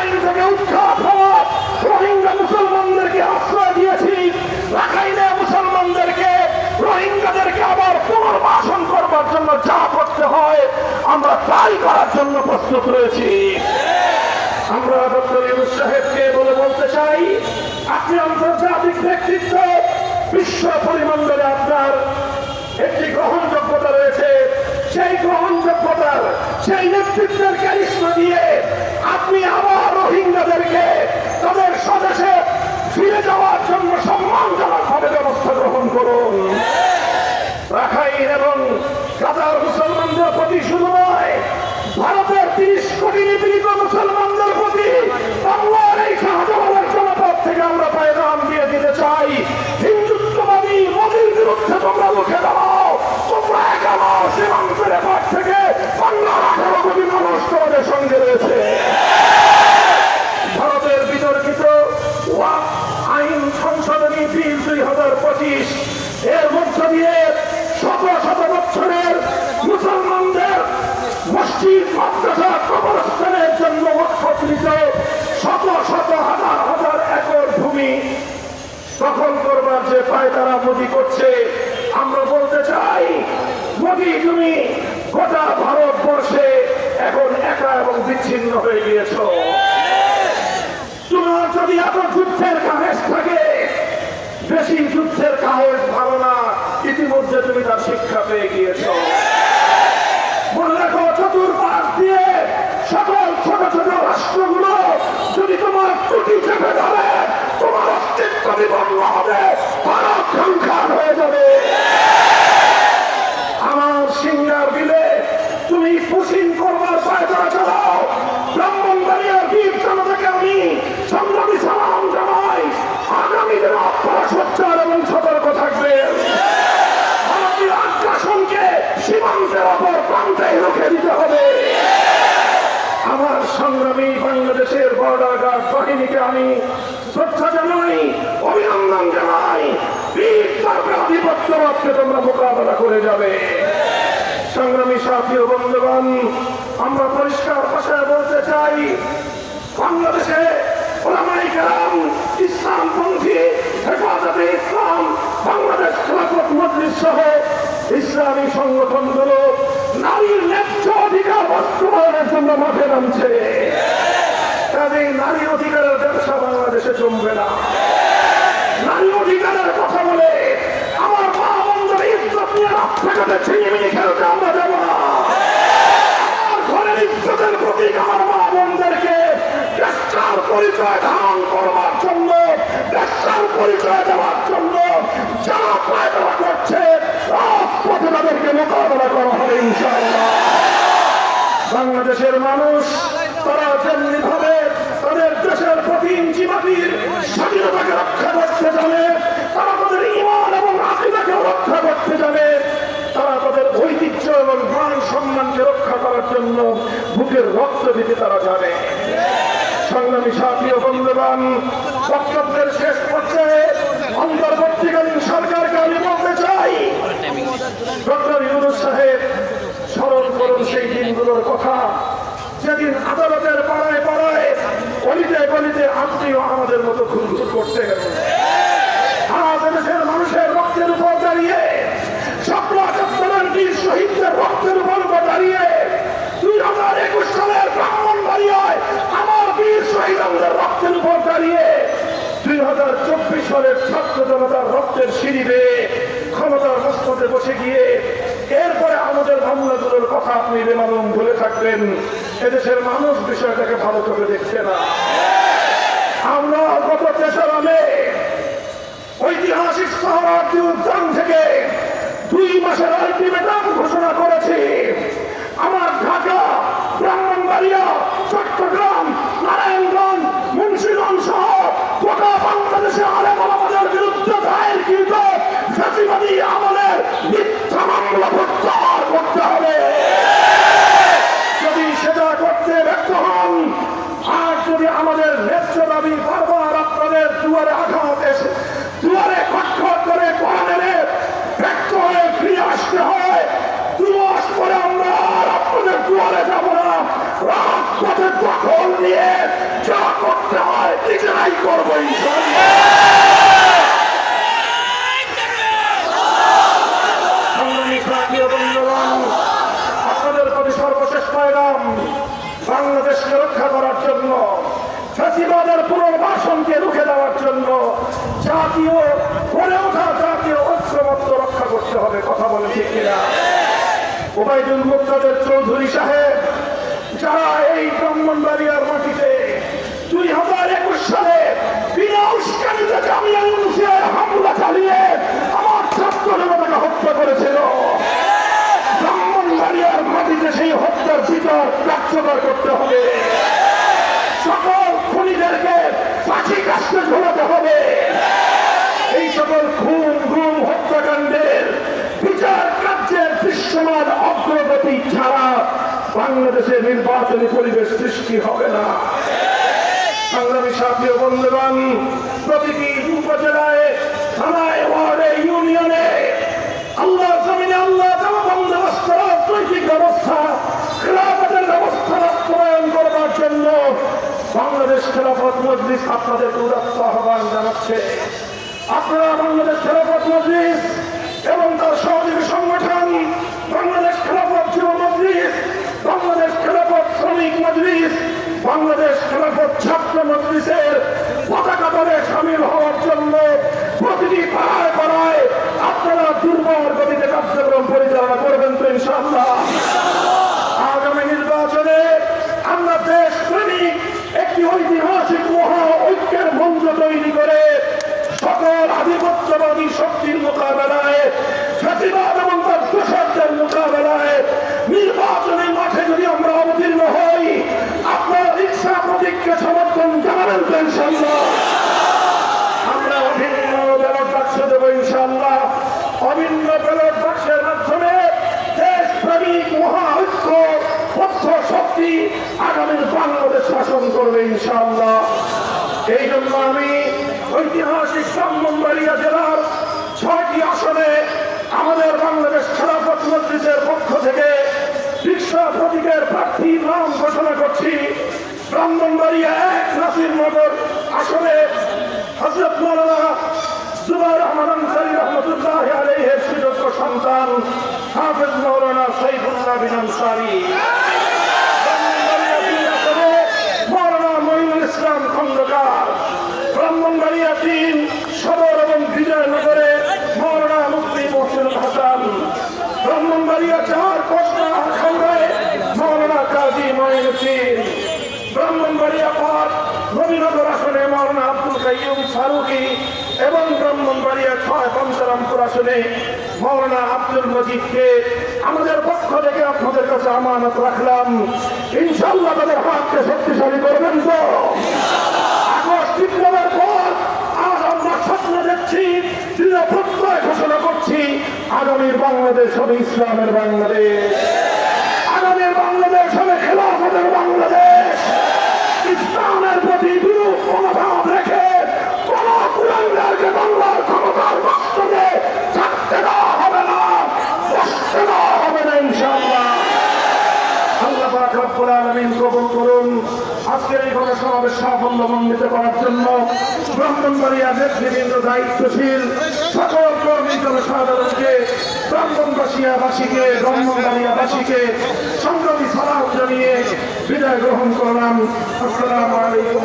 Rakhine থেকে উৎখাত হওয়া রোহিঙ্গা মুসলমানদেরকে আশ্রয় দিয়েছি। রাখাইনে মুসলমানদেরকে রোহিঙ্গাদেরকে আবার পুনর্বাসন করবার জন্য যা করতে হয় আমরা তাই করার জন্য প্রস্তুত রয়েছি। আমরা ডক্টর ইউনূস সাহেবকে বলতে চাই, আপনি আন্তর্জাতিক ব্যক্তিত্ব, বিশ্ব পরিমণ্ডলে আপনার একটি গ্রহণযোগ্যতা রয়েছে। সেই গ্রহণযোগ্যতার, সেই নেতৃত্বের ক্যারিশমা দিয়ে আপনি আবার রোহিঙ্গাদেরকে তাদের স্বদেশে ফিরে যাওয়ার জন্য সম্মানজনকভাবে ব্যবস্থা গ্রহণ করুন। রাখাইন এবং গাজার মুসলমানদের প্রতি শুধু নয়, ভারতের 30 কোটি নিপীড়িত মুসলমানদের প্রতি বাংলার এই শাহজালালের জনপদ থেকে আমরা পেগাম দিয়ে দিতে চাই, হিন্দুত্ববাদী মোদীর বিরুদ্ধে তোমরা মুখে দাঁড়াও। তোমরা এখনো সীমান্তের এপার থেকে বাংলার 18 কোটি মানুষ তোমাদের সঙ্গে রয়েছে। ভারতের বিতর্কিত আইন সংশোধনী বিল 2025 এর মধ্য দিয়ে শত শত বছরের মুসলমানদের মসজিদ, মাদ্রাসা, কবরস্থানের জন্য উৎসর্গিত শত শত হাজার হাজার একর ভূমি দখল করবার যে পায়তারা মোদী করছে, আমরা বলতে চাই, মোদী তুমি গোটা ভারতবর্ষে এখন একা এবং বিচ্ছিন্ন হয়ে গিয়েছ। তোমার যদি এত যুদ্ধের কাহেস থাকে, বেশি যুদ্ধের কাহেস ভালো না, ইতিমধ্যে তুমি তার শিক্ষা পেয়ে গিয়েছ। মনে রাখো, চতুর্পাশ দিয়ে সকল ছোট ছোট রাষ্ট্রগুলো যদি তোমার টুটি চেপে ধরে, তোমার অস্তিত্ব বিপন্ন হবে, ভারত সংখ্যার হয়ে যাবে। আমার সিঙ্গার বিলে তুমি পুশিং করবার পায়তারা চালাও। ব্রাহ্মণবাড়িয়ার বীর জনতাকে আমি সংগ্রামী সালাম জানাই। আগামী দিনে আপনারা সোচ্চার এবং সতর্ক থাকবেন। ভারতীয় আগ্রাসনকে সীমান্তের অপর প্রান্তে রুখে দিতে হবে। আমার সংগ্রামী বাংলাদেশের বর্ডার গার্ড বাহিনীকে আমি শ্রদ্ধা জানাই, অভিনন্দন জানাই। বীর তারপরে আধিপত্যবাদকে তোমরা মোকাবেলা করে যাবে। সংগ্রামী সাথী ও বন্ধুগণ, আমরা পরিষ্কার ভাষায় বলতে চাই, বাংলাদেশে ওলামায়ে কেরাম, ইসলামপন্থী, হেফাজতে ইসলাম, বাংলাদেশ খেলাফত মজলিস সহ ইসলামী সংগঠনগুলো নারীর ন্যায্য অধিকার বাস্তবায়নের জন্য মাঠে নামছে। কাজেই নারী অধিকারের ব্যবসা বাংলাদেশে জমবে না। নারী অধিকারের কথা বলে আমার মা বন্ধুর ইজ্জত নিয়ে রাস্তাঘাটে ছিনিমিনি খেলতে আমরা যাব না। আমার ঘরের ইজ্জতের প্রতীক আমার মা বোনদেরকে ব্যবসার পরিচয় ধারণ করবার জন্য, ব্যবসার পরিচয় দেওয়ার জন্য যারা পায়তারা করছে, রাজপথে তাদেরকে মোকাবেলা করা হবে ইনশাআল্লাহ। বাংলাদেশের মানুষ তারা যেমনি ভাবে তাদের দেশের প্রতি ইঞ্চি মাটির স্বাধীনতাকে রক্ষা করতে জানে, তারা তাদের ঈমান এবং আকীদাকে রক্ষা করতে জানে, তারা তাদের ঐতিহ্য এবং মান সম্মানকে রক্ষা করার জন্য বুকের রক্ত দিতে তারা জানে। সংগ্রামী সাথী ও বন্ধুগণ, বক্তব্যের শেষ পর্যায়ে অন্তর্বর্তীকালীন সরকারকে আমি বলতে চাই, ডক্টর ইউনূস সাহেব স্মরণ করুন সেই দিনগুলোর কথা, যেদিন আদালতের পাড়ায় পাড়ায়, গলিতে গলিতে আপনিও আমাদের মতো খুনখুন করতে গেলেন। আজ দেশের মানুষের রক্তের উপর দাঁড়িয়ে, শাপলা চত্বরের বীর শহীদদের রক্তের উপর দাঁড়িয়ে, 2021 সালের ব্রাহ্মণবাড়িয়ায় আমার বীর শহীদদের রক্তের উপর দাঁড়িয়ে, 2024 সালের ছাত্র জনতার রক্তের সিঁড়ি বেয়ে ক্ষমতার মস্তকে বসে গিয়ে এরপরে আমাদের মামলাগুলোর কথা আপনি বেমালুম ভুলে থাকবেন। এদেশের মানুষ বিষয়টাকে ভালো করে দেখছে না। আমরা গত 3 মে ঐতিহাসিক সোহরাওয়ার্দী উদ্যান থেকে 2 মাসের আলটিমেটাম ঘোষণা করেছি। আমার ঢাকা, ব্রাহ্মণবাড়িয়া, চট্টগ্রাম, নারায়ণগঞ্জ, মুন্সিগঞ্জ সহ গোটা বাংলাদেশে আলেম ওলামাদের বিরুদ্ধে দায়েরকৃত ফ্যাসিবাদী আমলের মিথ্যা মামলা প্রত্যাহার করতে হবে। যদি সেটা করতে ব্যর্থ হন, আর যদি আমাদের ন্যায্য দাবি বারবার আপনাদের দুয়ারে আঘাত এসে দুয়ারে খটখট করে কড়া মেরে ব্যর্থ হয়ে ফিরে আসতে হয়, 2 মাস পরে আমরা আর আপনাদের দুয়ারে যাব না, রাজপথে দখল নিয়ে যা করতে হয় নিজেরাই করবো ইনশাআল্লাহ। আপনাদের প্রতি সর্বশেষ পয়গাম, বাংলাদেশকে রক্ষা করার জন্য, ফ্যাসিবাদের পুনর্বাসনকে রুখে দেওয়ার জন্য জাতীয় গড়ে ওঠা জাতীয় ঐক্যমত্য রক্ষা করতে হবে। কথা বলে ঠিক কিনা? ওবায়দুল মুক্তাদের চৌধুরী সাহেব যারা এই ব্রাহ্মণবাড়িয়ার মাটিতে 2021 সালে বিনা উস্কানিতে জামিয়া ইউনুসিয়ায় হামলা চালিয়ে আমার ছাত্র জনতাকে হত্যা করেছিল, ব্রাহ্মণবাড়িয়ার মাটিতে সেই হত্যার বিচার কার্যকর করতে হবে। সকল খুনিদেরকে ফাঁসি কাস্তে ঝোলাতে হবে। এই সকল খুন গুম হত্যাকাণ্ডের বিচার কার্যের দৃশ্যমান অগ্রগতি ছাড়া বাংলাদেশে নির্বাচনী পরিবেশ সৃষ্টি হবে না। সংগ্রামী সাথী ও বন্ধুগণ, প্রতিটি উপজেলায়, থানায়, ওয়ার্ডে, ইউনিয়নে আল্লাহ জমিনে আল্লাহ বন্দোবস্ত, রাজনৈতিক ব্যবস্থা, খেলাফতের ব্যবস্থা বাস্তবায়ন করবার জন্য বাংলাদেশ খেলাফত মজলিস আপনাদের উদাত্ত আহ্বান জানাচ্ছে। আপনারা বাংলাদেশ খেলাফত মজলিস এবং তার সহযোগী সংগঠন বাংলাদেশ খেলাফত যুব মজলিস, বাংলাদেশ খেলাফত শ্রমিক মজলিস, বাংলাদেশ খেলাফত ছাত্র মজলিসের পতাকা দলে সামিল হওয়ার জন্য প্রতিটি পাড়ায় পাড়ায় আপনারা দুর্বল গতিতে কার্যক্রম পরিচালনা করবেন তো ইনশাআল্লাহ। আগামী নির্বাচনে আমরা দেশ প্রেমিক একটি ঐতিহাসিক মহা ঐক্যের মঞ্চ তৈরি করে সকল আধিপত্যবাদী শক্তির মোকাবেলায়, ফ্যাসিবাদ এবং তার দোষরদের মোকাবেলায় নির্বাচনী মাঠে যদি আমরা অবতীর্ণ হই, আপনারা রিক্সা প্রতীককে সমর্থন জানাবেন তো ইনশাআল্লাহ। আমরা অভিন্ন ব্যালট বাক্স দেবো ইনশাআল্লাহ। অভিন্ন ব্যালট বাক্সের মাধ্যমে দেশ প্রেমিক মহা ঐক্য পথ শক্তি আগামীর বাংলাদেশ শাসন করবে ইনশাআল্লাহ। এই জন্য আমি ঐতিহাসিক ব্রাহ্মণবাড়িয়া জেলার 6টি আসনে আমাদের বাংলাদেশ খেলাফত মজলিসের পক্ষ থেকে রিক্সা প্রতীকের প্রার্থীর নাম ঘোষণা করছি। ব্রাহ্মণবাড়িয়া 1 নাসিরনগর আসনে হযরত মাওলানা জুবাইর আহমদ আনসারী রহমাতুল্লাহ আলাইহির সুযোগ্য সন্তান হাফেজ মাওলানা সাইফুল্লাহ বিন আনসারী। ব্রাহ্মণবাড়িয়া 2 আসনে মাওলানা মঈনুল ইসলাম খন্দকার। ব্রাহ্মণবাড়িয়া 3 সদর এবং বিজয়নগরে মাওলানা মুফতি মহসিনুল হাসান। ব্রাহ্মণবাড়িয়া 4 কোস্টা খান্ডায় মাওলানা কাজী মঈনুদ্দিন। ব্রাহ্মণবাড়িয়া 5 নবীনগর আসনে মাওলানা আব্দুল কাইয়ুম ফারুকী এবং ব্রাহ্মণবাড়িয়া 6 পঞ্চরামপুর আসনে মাওলানা আব্দুল মজিদকে আমাদের পক্ষ থেকে আপনাদের কাছে আমানত রাখলাম। ইনশাআল্লাহ তাদের হাতকে শক্তিশালী করবেন তো। আগস্ট বিপ্লবের পর আজ আমরা স্বপ্ন দেখছি, দৃঢ় প্রত্যয় ঘোষণা করছি, আগামীর বাংলাদেশ হবে ইসলামের বাংলাদেশ, আগামীর বাংলাদেশ হবে খেলাফতের বাংলাদেশ। ইসলামের প্রতি বিরূপ মনোভাব রেখে কোন কুলাঙ্গারকে বাংলার ক্ষমতার বাস্তবে থাকতে দেওয়া হবে না, বসতে দেওয়া হবে না ইনশাআল্লাহ। আল্লাহ পাক রব্বুল আলামিন কবুল করুন। আজকের এই গণসমাবেশ সাফল্যমণ্ডিত করার জন্য ব্রাহ্মণবাড়িয়া নেতৃবৃন্দ, দায়িত্বশীল সকল কর্মী জনসাধারণকে, ব্রাহ্মণবাড়িয়াবাসীকে সংগ্রামী সালাম জানিয়ে বিদায় গ্রহণ করলাম। আসসালামু আলাইকুম।